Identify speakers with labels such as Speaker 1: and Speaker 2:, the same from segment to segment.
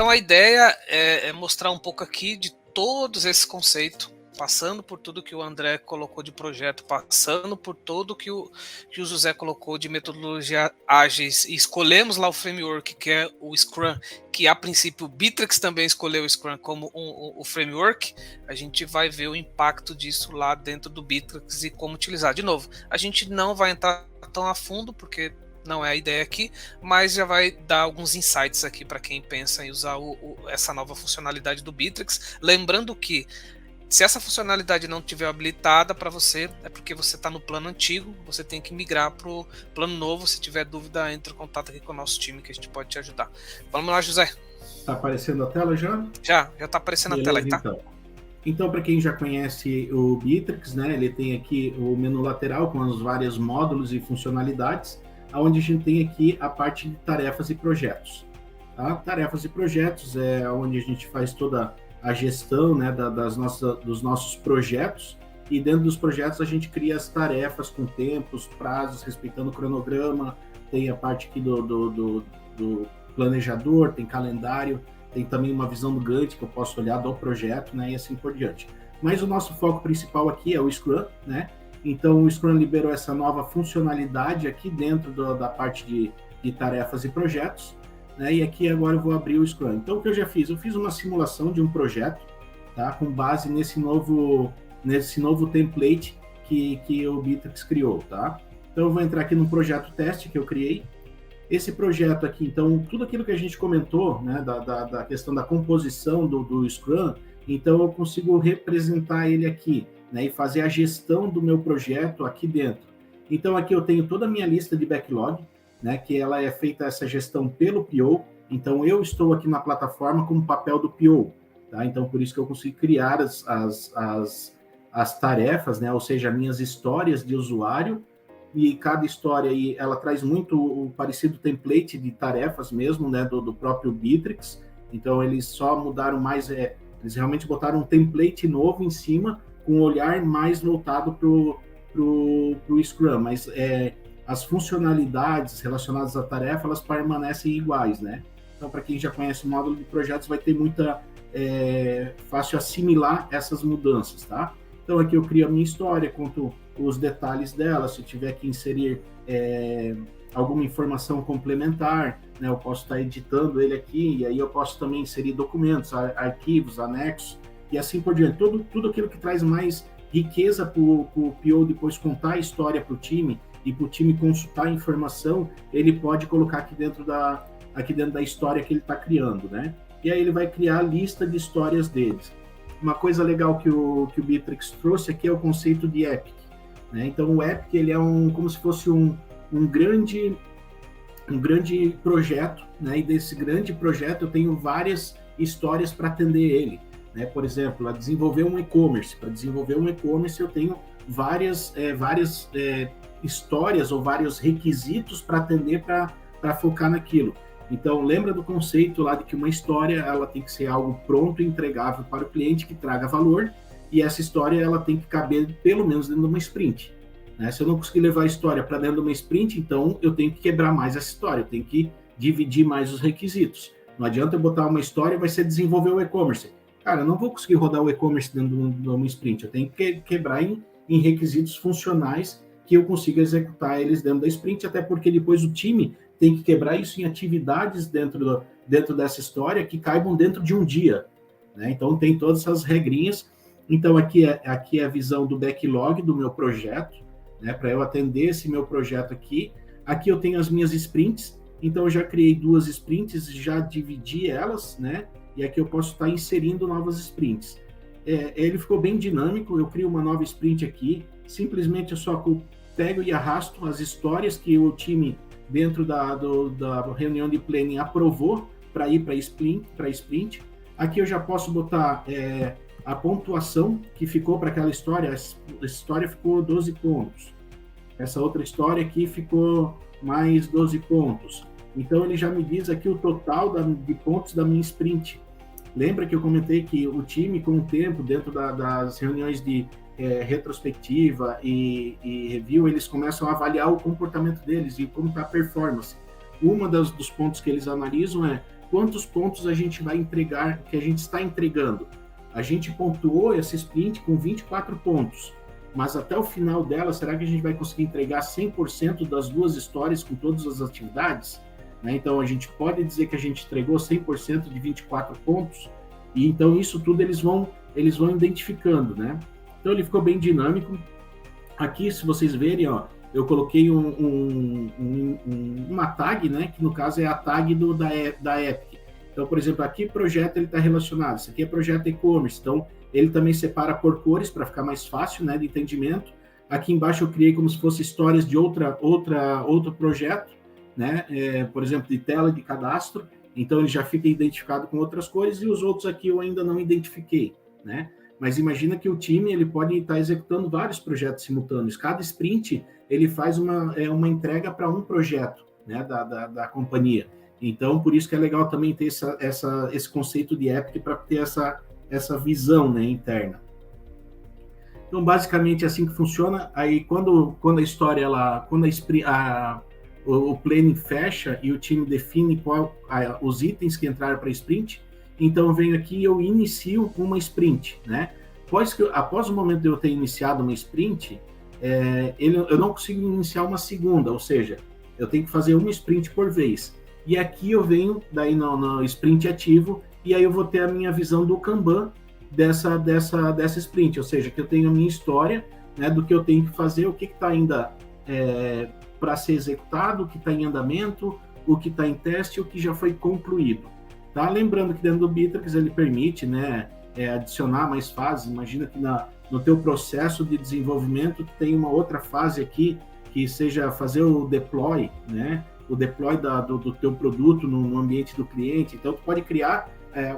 Speaker 1: Então a ideia é mostrar um pouco aqui de todos esses conceitos, passando por tudo que o André colocou de projeto, passando por tudo que o José colocou de metodologia ágeis, e escolhemos lá o framework, que é o Scrum, que a princípio o Bittrex também escolheu o Scrum como o framework. A gente vai ver o impacto disso lá dentro do Bittrex e como utilizar. De novo, a gente não vai entrar tão a fundo, porque não é a ideia aqui, mas já vai dar alguns insights aqui para quem pensa em usar essa nova funcionalidade do Bittrex. Lembrando que se essa funcionalidade não estiver habilitada para você, é porque você está no plano antigo, você tem que migrar para o plano novo. Se tiver dúvida, entre em contato aqui com o nosso time que a gente pode te ajudar. Vamos lá, José.
Speaker 2: Está aparecendo a tela já?
Speaker 1: Já está aparecendo. Beleza, a tela aí, tá?
Speaker 2: Então, para quem já conhece o Bittrex, né, ele tem aqui o menu lateral com os vários módulos e funcionalidades, onde a gente tem aqui a parte de tarefas e projetos. Tá? Tarefas e projetos é onde a gente faz toda a gestão, né, dos nossos projetos, e dentro dos projetos a gente cria as tarefas com tempos, prazos, respeitando o cronograma. Tem a parte aqui do planejador, tem calendário, tem também uma visão do Gantt que eu posso olhar do projeto, né, e assim por diante. Mas o nosso foco principal aqui é o Scrum, né? Então o Scrum liberou essa nova funcionalidade aqui dentro da parte de tarefas e projetos, né? E aqui agora eu vou abrir o Scrum. Então o que eu já fiz? Eu fiz uma simulação de um projeto, tá? Com base nesse novo template que o Bittrex criou, tá? Então eu vou entrar aqui no projeto teste que eu criei. Esse projeto aqui, então, tudo aquilo que a gente comentou, né, da questão da composição do Scrum, então eu consigo representar ele aqui, né, e fazer a gestão do meu projeto aqui dentro. Então aqui eu tenho toda a minha lista de backlog, né, que ela é feita essa gestão pelo PO, então eu estou aqui na plataforma como papel do PO, tá? Então por isso que eu consigo criar as tarefas, né, ou seja, minhas histórias de usuário, e cada história aí, ela traz muito o parecido template de tarefas mesmo, né, do próprio Bittrex. Então eles só mudaram mais, eles realmente botaram um template novo em cima, com um olhar mais voltado pro Scrum, mas as funcionalidades relacionadas à tarefa, elas permanecem iguais, né? Então, para quem já conhece o módulo de projetos, vai ter muita fácil assimilar essas mudanças, tá? Então, aqui eu crio a minha história, conto os detalhes dela, se eu tiver que inserir alguma informação complementar, né, eu posso estar editando ele aqui, e aí eu posso também inserir documentos, arquivos, anexos, e assim por diante. Tudo aquilo que traz mais riqueza para o PO depois contar a história para o time, e para o time consultar a informação, ele pode colocar aqui dentro da história que ele está criando, né? E aí ele vai criar a lista de histórias deles. Uma coisa legal que o Bittrex trouxe aqui é o conceito de epic, né? Então o epic, ele é como se fosse um grande projeto, né? E desse grande projeto eu tenho várias histórias para atender ele, né? Por exemplo, a desenvolver um e-commerce. Para desenvolver um e-commerce eu tenho várias histórias ou vários requisitos para atender para focar naquilo. Então, lembra do conceito lá de que uma história ela tem que ser algo pronto e entregável para o cliente, que traga valor, e essa história ela tem que caber pelo menos dentro de uma sprint, né? Se eu não conseguir levar a história para dentro de uma sprint, então eu tenho que quebrar mais essa história, eu tenho que dividir mais os requisitos. Não adianta eu botar uma história e vai ser desenvolver o e-commerce. Cara, eu não vou conseguir rodar o e-commerce dentro de uma sprint, eu tenho que quebrar em requisitos funcionais que eu consiga executar eles dentro da sprint, até porque depois o time tem que quebrar isso em atividades dentro dessa história que caibam dentro de um dia, né? Então tem todas essas regrinhas. Então aqui é a visão do backlog do meu projeto, né? Para eu atender esse meu projeto aqui. Aqui eu tenho as minhas sprints, então eu já criei 2 sprints, já dividi elas, né? E aqui eu posso estar inserindo novas sprints. Ele ficou bem dinâmico, eu crio uma nova sprint aqui, simplesmente eu só pego e arrasto as histórias que o time dentro da reunião de planning aprovou para ir para sprint. Aqui eu já posso botar a pontuação que ficou para aquela história. Essa história ficou 12 pontos. Essa outra história aqui ficou mais 12 pontos. Então ele já me diz aqui o total de pontos da minha sprint. Lembra que eu comentei que o time, com o tempo, dentro das reuniões de retrospectiva e review, eles começam a avaliar o comportamento deles e como está a performance. dos pontos que eles analisam é quantos pontos a gente vai entregar, que a gente está entregando. A gente pontuou essa sprint com 24 pontos, mas até o final dela, será que a gente vai conseguir entregar 100% das 2 histórias com todas as atividades? Né? Então, a gente pode dizer que a gente entregou 100% de 24 pontos, e então isso tudo eles vão identificando, né? Então, ele ficou bem dinâmico. Aqui, se vocês verem, ó, eu coloquei uma tag, né, que no caso é a tag da Epic. Então, por exemplo, aqui projeto ele está relacionado, isso aqui é projeto e-commerce, então ele também separa por cores para ficar mais fácil, né, de entendimento. Aqui embaixo eu criei como se fosse histórias de outro projeto, né, por exemplo, de tela de cadastro, então ele já fica identificado com outras cores, e os outros aqui eu ainda não identifiquei, né. Mas imagina que o time ele pode estar executando vários projetos simultâneos. Cada sprint ele faz uma entrega para um projeto, né, da companhia. Então, por isso que é legal também ter esse conceito de Epic para ter essa visão, né, interna. Então, basicamente é assim que funciona. Aí, quando a história, o planning fecha e o time define os itens que entraram para a sprint, então eu venho aqui e eu inicio uma sprint, né? Após o momento de eu ter iniciado uma sprint, eu não consigo iniciar uma segunda, ou seja, eu tenho que fazer uma sprint por vez. E aqui eu venho daí no sprint ativo, e aí eu vou ter a minha visão do Kanban dessa sprint, ou seja, que eu tenho a minha história, né, do que eu tenho que fazer, o que está ainda para ser executado, o que está em andamento, o que está em teste, o que já foi concluído. Tá? Lembrando que dentro do Bittrex ele permite, né, adicionar mais fases. Imagina que no teu processo de desenvolvimento tem uma outra fase aqui, que seja fazer o deploy, né, o deploy do teu produto no ambiente do cliente. Então, tu pode criar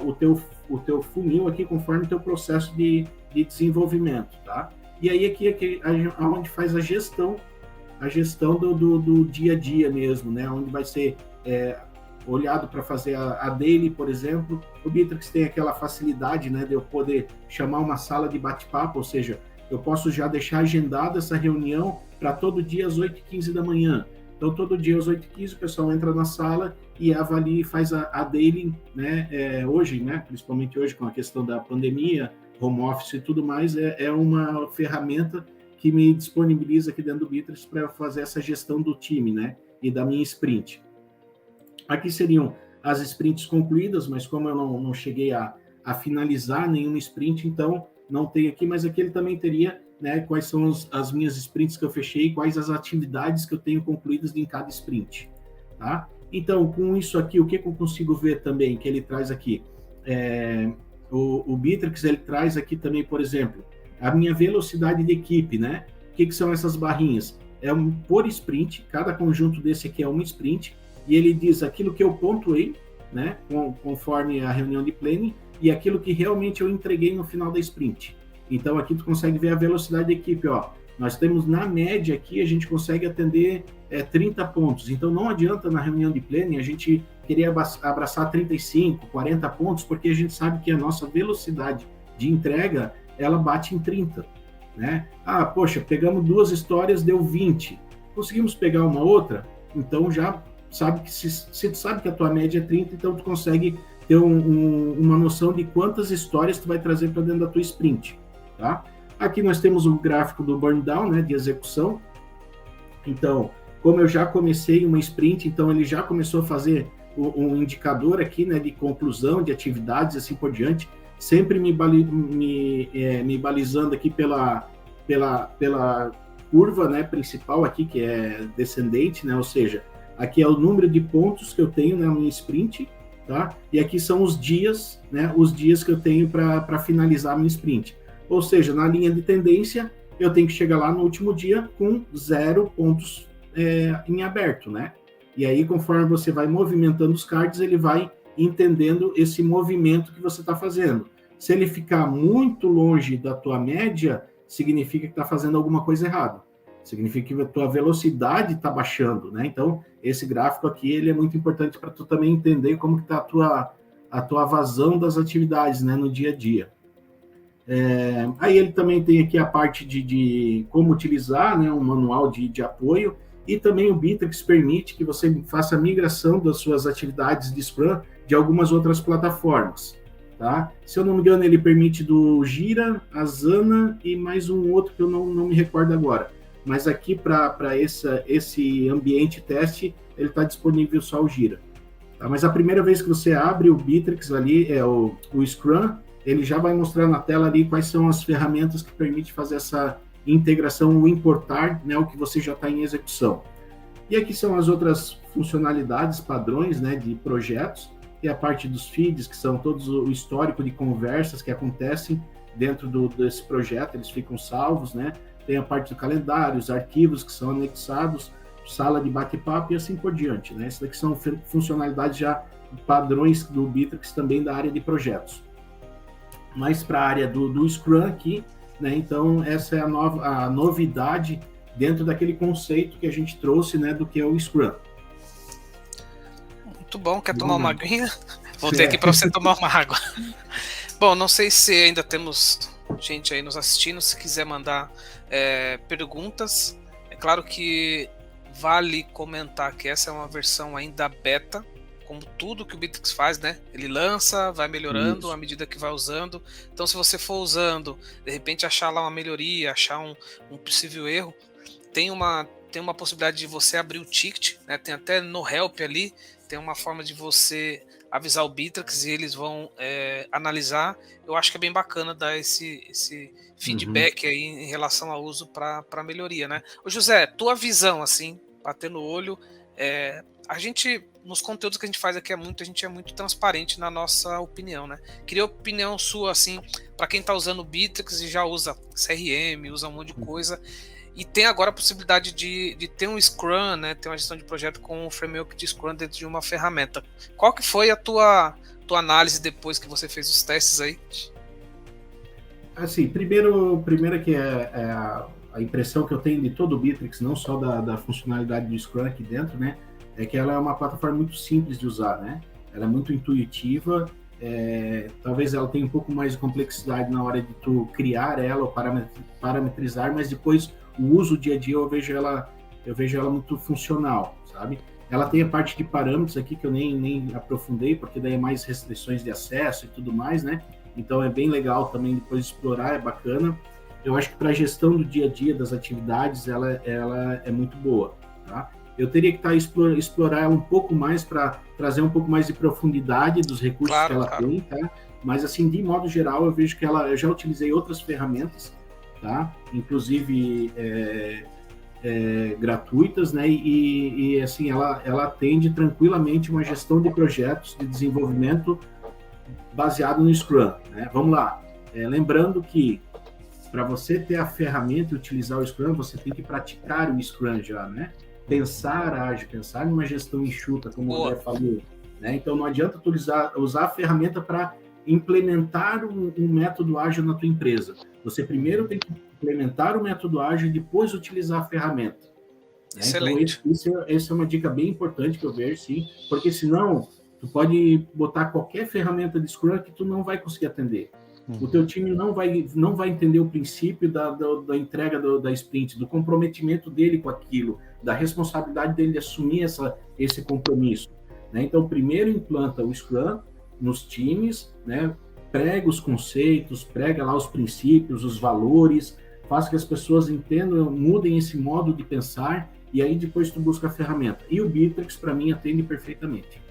Speaker 2: o teu funil aqui conforme o teu processo de desenvolvimento, tá? E aí aqui é onde faz a gestão do dia a dia mesmo, né? Onde vai ser olhado para fazer a daily, por exemplo. O Bittrex tem aquela facilidade, né, de eu poder chamar uma sala de bate-papo, ou seja, eu posso já deixar agendada essa reunião para todo dia às 8h15 da manhã. Então, todo dia às 8h15 o pessoal entra na sala e avalia e faz a daily, né, hoje, né, principalmente hoje com a questão da pandemia, home office e tudo mais, é uma ferramenta que me disponibiliza aqui dentro do Bittrex para fazer essa gestão do time, né, e da minha sprint. Aqui seriam as sprints concluídas, mas como eu não cheguei a finalizar nenhuma sprint, então não tem aqui, mas aqui ele também teria, né, quais são as minhas sprints que eu fechei, quais as atividades que eu tenho concluídas em cada sprint, tá? Então, com isso aqui, o que eu consigo ver também, que ele traz aqui? O Bittrex, ele traz aqui também, por exemplo, a minha velocidade de equipe, né? O que são essas barrinhas? Por sprint, cada conjunto desse aqui é uma sprint, e ele diz aquilo que eu pontuei, né, conforme a reunião de planning, e aquilo que realmente eu entreguei no final da sprint. Então, aqui tu consegue ver a velocidade da equipe, ó. Nós temos, na média aqui, a gente consegue atender 30 pontos. Então, não adianta na reunião de planning a gente querer abraçar 35, 40 pontos, porque a gente sabe que a nossa velocidade de entrega, ela bate em 30, né? Ah, poxa, pegamos 2 histórias, deu 20. Conseguimos pegar uma outra? Então, já sabe que se tu sabe que a tua média é 30, então tu consegue ter uma noção de quantas histórias tu vai trazer para dentro da tua sprint, tá? Aqui nós temos o gráfico do burn down, né, de execução. Então, como eu já comecei uma sprint, então ele já começou a fazer um indicador aqui, né, de conclusão de atividades, assim por diante, sempre me balizando aqui pela curva, né, principal aqui, que é descendente, né, ou seja, aqui é o número de pontos que eu tenho na minha sprint, tá? E aqui são os dias, né? Os dias que eu tenho para finalizar a minha sprint. Ou seja, na linha de tendência, eu tenho que chegar lá no último dia com 0 pontos em aberto, né? E aí, conforme você vai movimentando os cards, ele vai entendendo esse movimento que você está fazendo. Se ele ficar muito longe da tua média, significa que está fazendo alguma coisa errada. Significa que a tua velocidade está baixando, né? Então, esse gráfico aqui, ele é muito importante para tu também entender como que está a tua vazão das atividades, né, no dia a dia. Aí ele também tem aqui a parte de como utilizar, né, um manual de apoio, E também o Bittrex permite que você faça a migração das suas atividades de Scrum de algumas outras plataformas. Tá? Se eu não me engano, ele permite do Jira, Asana e mais um outro que eu não me recordo agora. Mas aqui para esse ambiente teste, ele está disponível só o Jira. Tá? Mas a primeira vez que você abre o Bittrex ali, o Scrum, ele já vai mostrar na tela ali quais são as ferramentas que permitem fazer essa integração ou importar, né, o que você já está em execução. E aqui são as outras funcionalidades, padrões, né, de projetos, e a parte dos feeds, que são todos o histórico de conversas que acontecem dentro desse projeto, eles ficam salvos, né? Tem a parte do calendário, os arquivos que são anexados, sala de bate-papo e assim por diante, né? Essas daqui são funcionalidades já padrões do Bittrex também da área de projetos. Mas para a área do Scrum aqui, né? Então essa é a novidade dentro daquele conceito que a gente trouxe, né? Do que é o Scrum.
Speaker 1: Muito bom, quer tomar uma aguinha? Voltei aqui para você tomar uma água. Bom, não sei se ainda temos gente aí nos assistindo, se quiser mandar perguntas. É claro que vale comentar que essa é uma versão ainda beta, como tudo que o Bittrex faz, né? Ele lança, vai melhorando à medida que vai usando. Então, se você for usando, de repente achar lá uma melhoria, achar um possível erro, tem uma possibilidade de você abrir o ticket, né? Tem até no help ali, tem uma forma de você avisar o Bittrex e eles vão analisar. Eu acho que é bem bacana dar esse feedback aí em relação ao uso para melhoria, né? Ô José, tua visão, assim, bater no olho, a gente, nos conteúdos que a gente faz aqui, a gente é muito transparente na nossa opinião, né? Queria a opinião sua, assim, para quem está usando o Bittrex e já usa CRM, usa um monte de coisa, e tem agora a possibilidade de ter um Scrum, né, ter uma gestão de projeto com um framework de Scrum dentro de uma ferramenta. Qual que foi a tua análise depois que você fez os testes aí?
Speaker 2: Assim, primeiro que a impressão que eu tenho de todo o Bittrex, não só da funcionalidade do Scrum aqui dentro, né, é que ela é uma plataforma muito simples de usar, né? Ela é muito intuitiva, talvez ela tenha um pouco mais de complexidade na hora de tu criar ela ou parametrizar, mas depois o uso dia a dia eu vejo ela muito funcional, sabe? Ela tem a parte de parâmetros aqui que eu nem aprofundei, porque daí é mais restrições de acesso e tudo mais, né? Então é bem legal também depois explorar, é bacana. Eu acho que para a gestão do dia a dia das atividades ela é muito boa, tá? Eu teria que explorar ela um pouco mais para trazer um pouco mais de profundidade dos recursos que ela tem, tá? Mas assim, de modo geral, eu vejo que eu já utilizei outras ferramentas, tá? Inclusive gratuitas, né? E assim, ela atende tranquilamente uma gestão de projetos de desenvolvimento baseado no Scrum, né? Vamos lá. Lembrando que para você ter a ferramenta e utilizar o Scrum, você tem que praticar o Scrum já, né? Pensar ágil, pensar numa gestão enxuta, como o André falou, né? Então não adianta tu usar a ferramenta para implementar um método ágil na tua empresa. Você primeiro tem que implementar o método ágil e depois utilizar a ferramenta. Né?
Speaker 1: Excelente.
Speaker 2: Então, essa é uma dica bem importante que eu vejo, sim, porque senão tu pode botar qualquer ferramenta de Scrum que tu não vai conseguir atender. O teu time não vai entender o princípio da entrega da sprint, do comprometimento dele com aquilo, da responsabilidade dele de assumir esse compromisso. Né? Então, primeiro implanta o Scrum nos times, né? Prega os conceitos, prega lá os princípios, os valores, faz que as pessoas entendam, mudem esse modo de pensar, e aí depois tu busca a ferramenta. E o Bittrex, para mim, atende perfeitamente.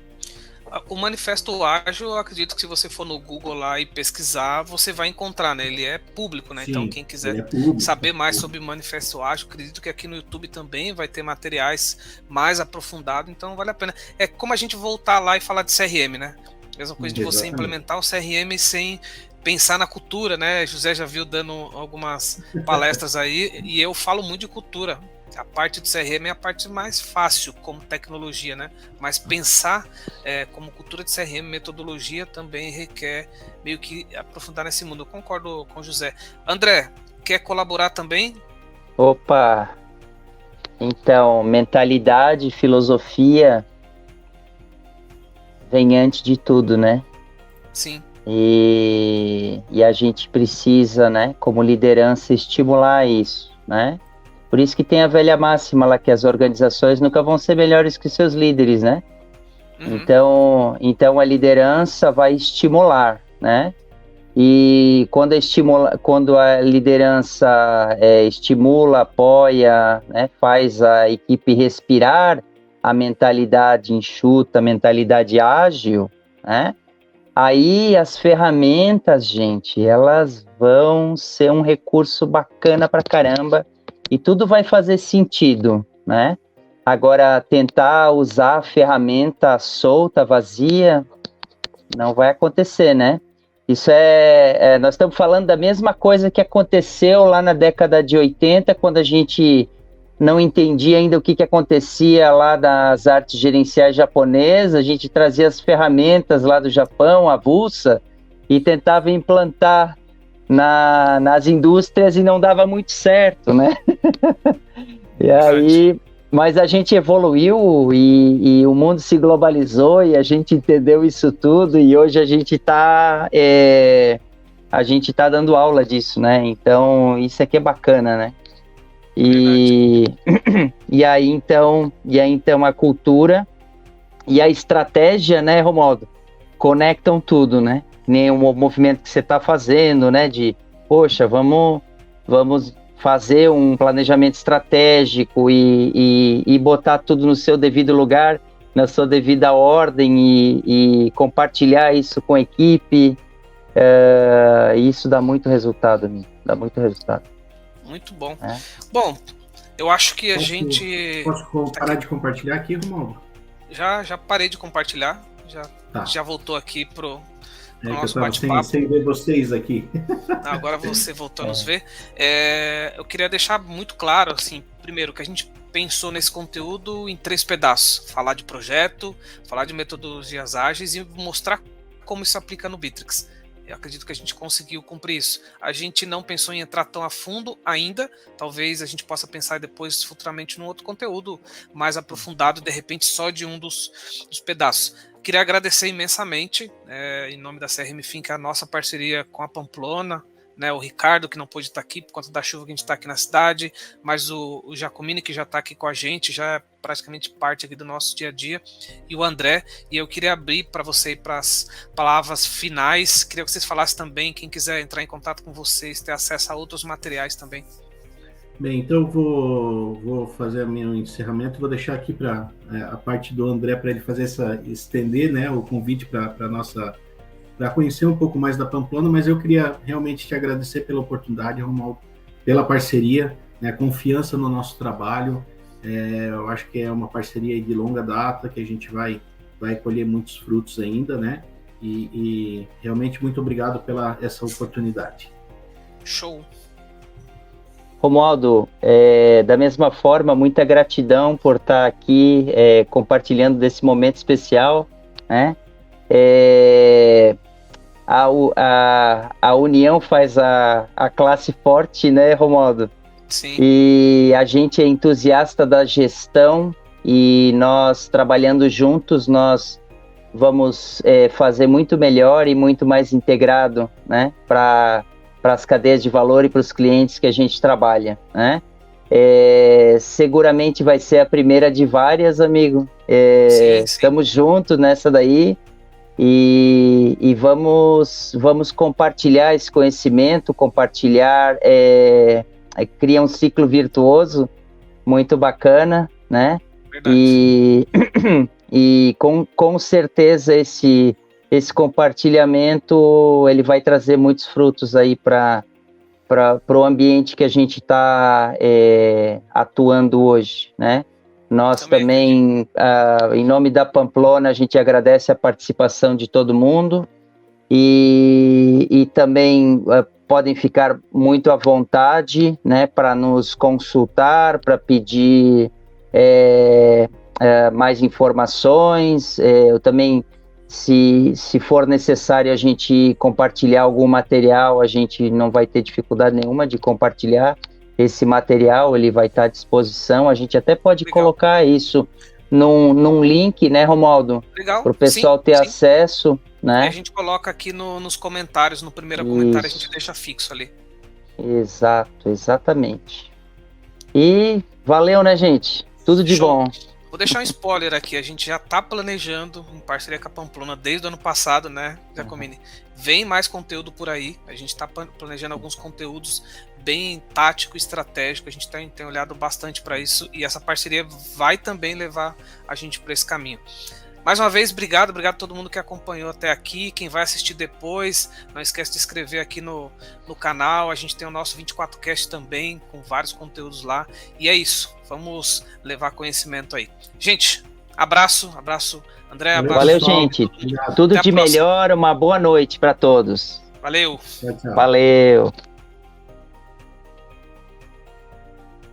Speaker 1: O Manifesto Ágil, eu acredito que se você for no Google lá e pesquisar, você vai encontrar, né? Ele é público, né? Sim, então quem quiser saber mais sobre o Manifesto Ágil, acredito que aqui no YouTube também vai ter materiais mais aprofundados, então vale a pena. É como a gente voltar lá e falar de CRM, né? Mesma coisa de você implementar o CRM sem pensar na cultura, né? José já viu dando algumas palestras aí, e eu falo muito de cultura. A parte do CRM é a parte mais fácil como tecnologia, né? Mas pensar como cultura de CRM, metodologia, também requer meio que aprofundar nesse mundo. Eu concordo com o José. André, quer colaborar também?
Speaker 3: Opa! Então, mentalidade, filosofia vem antes de tudo, né?
Speaker 1: Sim.
Speaker 3: E a gente precisa, né, como liderança, estimular isso, né? Por isso que tem a velha máxima lá, que as organizações nunca vão ser melhores que seus líderes, né? Então a liderança vai estimular, né? E quando a liderança estimula, apoia, né, faz a equipe respirar a mentalidade enxuta, a mentalidade ágil, né? Aí as ferramentas, gente, elas vão ser um recurso bacana pra caramba e tudo vai fazer sentido, né? Agora, tentar usar a ferramenta solta, vazia, não vai acontecer, né? Isso nós estamos falando da mesma coisa que aconteceu lá na década de 80, quando a gente não entendia ainda o que acontecia lá das artes gerenciais japonesas, a gente trazia as ferramentas lá do Japão, avulsa, e tentava implantar nas indústrias e não dava muito certo, né? E aí, mas a gente evoluiu e o mundo se globalizou e a gente entendeu isso tudo e hoje a gente está dando aula disso, né? Então, isso aqui é bacana, né? E aí então a cultura e a estratégia, né, Romualdo, conectam tudo, né? Nem o movimento que você está fazendo, né? De, poxa, vamos fazer um planejamento estratégico e botar tudo no seu devido lugar, na sua devida ordem e compartilhar isso com a equipe. Isso dá muito resultado, amigo. Dá muito resultado.
Speaker 1: Muito bom. Bom, eu acho que a gente...
Speaker 2: Posso parar de compartilhar aqui, Romualdo?
Speaker 1: Já parei de compartilhar. Já voltou aqui pro nosso
Speaker 2: bate-papo. Sem ver vocês aqui.
Speaker 1: Agora você voltou a nos ver. Eu queria deixar muito claro, assim, primeiro, que a gente pensou nesse conteúdo em 3 pedaços. Falar de projeto, falar de metodologias ágeis e mostrar como isso aplica no Bitrix. Eu acredito que a gente conseguiu cumprir isso. A gente não pensou em entrar tão a fundo ainda. Talvez a gente possa pensar depois, futuramente, num outro conteúdo mais aprofundado, de repente só de um dos pedaços. Queria agradecer imensamente, em nome da CRM Finca, a nossa parceria com a Pamplona, né, o Ricardo, que não pôde estar aqui por conta da chuva que a gente está aqui na cidade, mas o Giacomini, que já está aqui com a gente, já é praticamente parte aqui do nosso dia a dia, e o André. E eu queria abrir para você para as palavras finais. Queria que vocês falassem também, quem quiser entrar em contato com vocês, ter acesso a outros materiais também.
Speaker 2: Bem, então eu vou fazer o meu encerramento, vou deixar aqui para a parte do André para ele fazer estender, né, o convite para conhecer um pouco mais da Pamplona, mas eu queria realmente te agradecer pela oportunidade, Romualdo, pela parceria, né, confiança no nosso trabalho. Eu acho que é uma parceria de longa data, que a gente vai colher muitos frutos ainda, né? E realmente muito obrigado pela essa oportunidade.
Speaker 1: Show!
Speaker 3: Romualdo, da mesma forma, muita gratidão por estar aqui compartilhando desse momento especial, né? A união faz a classe forte, né, Romualdo?
Speaker 1: Sim.
Speaker 3: E a gente é entusiasta da gestão e nós, trabalhando juntos, nós vamos fazer muito melhor e muito mais integrado, né, para as cadeias de valor e para os clientes que a gente trabalha, né? Seguramente vai ser a primeira de várias, amigo.
Speaker 1: Sim.
Speaker 3: Estamos juntos nessa daí e vamos compartilhar esse conhecimento, cria um ciclo virtuoso muito bacana, né?
Speaker 1: Verdade.
Speaker 3: E com certeza esse compartilhamento ele vai trazer muitos frutos aí para o ambiente que a gente está atuando hoje, né? Nós também em nome da Pamplona, a gente agradece a participação de todo mundo e também podem ficar muito à vontade, né, para nos consultar, para pedir mais informações. Eu também, se for necessário a gente compartilhar algum material, a gente não vai ter dificuldade nenhuma de compartilhar esse material, ele vai estar à disposição. A gente até pode colocar isso num link, né, Romualdo?
Speaker 1: Legal.
Speaker 3: Para o pessoal ter acesso, né?
Speaker 1: E a gente coloca aqui nos comentários, no primeiro comentário a gente deixa fixo ali.
Speaker 3: Exato, exatamente. E valeu, né, gente? Tudo de
Speaker 1: Show.
Speaker 3: bom.
Speaker 1: Vou deixar um spoiler aqui, a gente já está planejando, em parceria com a Pamplona, desde o ano passado, né, Giacomini? Vem mais conteúdo por aí, a gente está planejando alguns conteúdos bem tático e estratégico, a gente tem olhado bastante para isso, e essa parceria vai também levar a gente para esse caminho. Mais uma vez, obrigado a todo mundo que acompanhou até aqui, quem vai assistir depois, não esquece de inscrever aqui no canal, a gente tem o nosso 24Cast também, com vários conteúdos lá, e é isso, vamos levar conhecimento aí. Gente, abraço, André, abraço.
Speaker 3: Valeu, gente, tudo de melhor, uma boa noite para todos.
Speaker 1: Valeu.
Speaker 2: Tchau, tchau.
Speaker 3: Valeu.